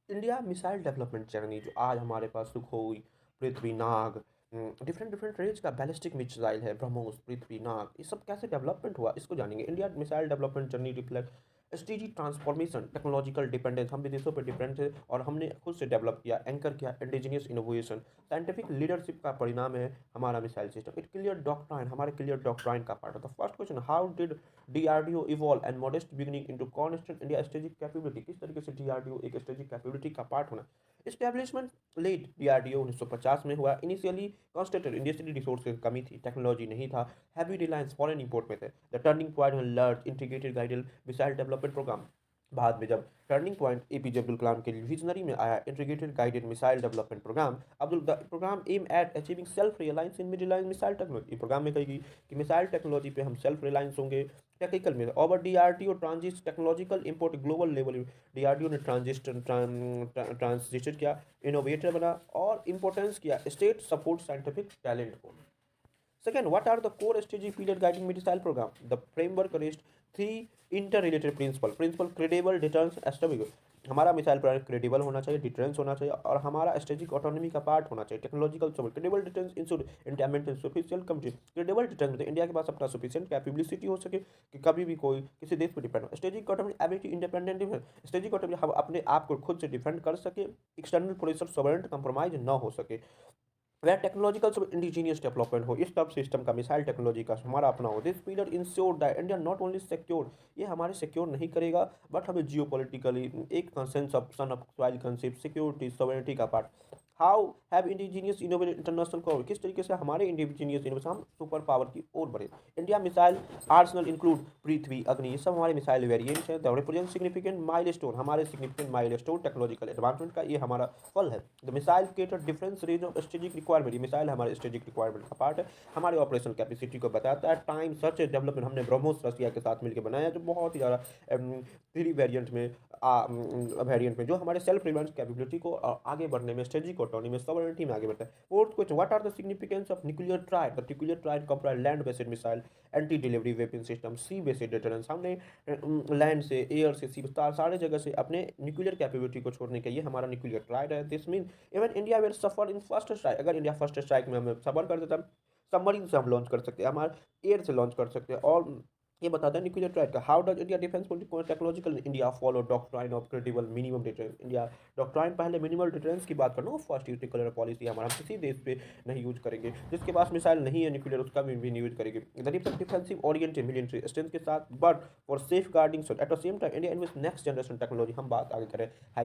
India missile development journey जो आज हमारे पास सुखोई, पृथ्वी नाग, डिफरेंट डिफरेंट रेंज का बैलिस्टिक मिसाइल है, ब्रह्मोस, पृथ्वी नाग, ये सब कैसे डेवलपमेंट हुआ इसको जानेंगे। India missile development journey reflect SDG transformation, technological dependence, हम विदेशों पर डिपेंड थे और हमने खुद से डेवलप किया, एंकर किया इंडिजीनियस इनोवेशन, साइंटिफिक लीडरशिप का परिणाम है हमारा missile system. It clear doctrine, हमारे क्लियर डॉक्ट्राइन का पार्ट है। First question, how did DRDO evolve and modest beginning into constant India strategic capability, किस तरीके से डीआरडीओ एक स्ट्रेटेजिक कैपेबिलिटी का पार्ट होना। एस्टेब्लिशमेंट लेट डीआरडीओ 1950 में हुआ। इनिशियली कॉन्स्टेंटेड इंडस्ट्री रिसोर्स की कमी थी, टेक्नोलॉजी नहीं था, हैवी रिलायंस फॉरेन इंपोर्ट में थे। The turning point large integrated guided missile development programme. बाद में जब turning point APJ Abdul Kalam के विजनरी में आया, integrated guided missile development programme, Abdul the programme aim at achieving self reliance in reliance missile technology. Programme में कही गई कि मिसाइल टेक्नोलॉजी पे हम सेल्फ रिलायंस होंगे। टेक्निकल में over DRDO transit technological import global level, DRDO ने ट्रांजिस्टर किया, इनोवेटर बना और इंपोर्टेंस किया स्टेट सपोर्ट साइंटिफिक टैलेंट को। Second, what are the core strategic period guiding missile program? The framework rests three interrelated principle. Principle credible deterrence stability. हमारा missile programme credible होना चाहिए, deterrence होना चाहिए और हमारा स्ट्रेटेजिक ऑटोनॉमी का पार्ट होना चाहिए। Technological support, credible deterrence ensure independent sufficient country. Credible deterrence में इंडिया के पास अपना सफिशिएंट कैपेबिलिटी हो सके कि कभी भी कोई किसी देश पर डिपेंड हो। Strategic autonomy ability independent defence, strategic autonomy हम अपने आप को खुद से डिफेंड कर सके, एक्सटर्नल प्रेशर सॉवरेंट कंप्रोमाइज न हो सके। वह टेक्नोलॉजिकल सब इंडिजीनियस डेवलपमेंट हो, इस सब सिस्टम का मिसाइल टेक्नोलॉजी का हमारा अपना हो। This period ensure that India not only secure, ये हमारे सिक्योर नहीं करेगा बट हमें जियो पॉलिटिकली एक consensus of son of soil concept, security, sovereignty का part. How have indigenous innovated international cover, किस तरीके से हमारे इंडिजीनियस इनोवेशन हम सुपर पावर की ओर बढ़े। India missile arsenal include Prithvi, Agni, ये सब हमारे मिसाइल वेरिएंट्स हैं। द रिप्रेजेंट सिग्निफिकेंट माइलस्टोन, हमारे सिग्निफिकेंट माइलस्टोन टेक्नोलॉजिकल एडवांसमेंट का ये हमारा फल है। The missile cater difference range of strategic requirement, ये मिसाइल हमारे स्ट्रेटेजिक रिक्वायरमेंट का पार्ट है, हमारे ऑपरेशन कैपेसिटी को बताता है। टाइम सर्च डेवलपमेंट, हमने ब्रह्मोस रसिया के साथ मिलकर बनाया जो बहुत ही ज़्यादा थ्री वेरिएंट में वेरिएंट में जो हमारे सेल्फ रिलायंस कैपेबिलिटी को आगे बढ़ने में, स्ट्रेटेजिक ऑटोनॉमी में, सॉवरेनिटी में आगे बढ़ता है। Fourth question, what are the significance of nuclear triad. The nuclear triad comprise land based missile, anti delivery weapon system, sea based deterrence. हमने लैंड से, एयर से, सी सारे जगह से अपने न्यूक्लियर कैपेबिलिटी को छोड़ने के, ये हमारा न्यूक्लियर ट्राइड है। This mean even India will suffer in first strike, अगर इंडिया फर्स्ट स्ट्राइक में हमें सफर कर देता, सबमरीन से हम लॉन्च कर सकते हैं, हमारे एयर से लॉन्च कर सकते हैं। और ये बताता है न्यूक्लियर ट्राइड का। How does India defence technological India follow doctrine of credible minimum deterrence. India doctrine पहले मिनिमल डिटरेंस की बात करना, फर्स्ट न्यूक्लियर पॉलिसी हमारा, हम किसी देश पे नहीं यूज करेंगे जिसके पास मिसाइल नहीं है न्यूक्लियर, उसका भी नहीं यूज करेंगे। डिफेंसिव ओरिएंटेड मिलिट्री स्ट्रेंथ के साथ but for safeguarding at the same time India invest next generation technology. हम बात आगे करें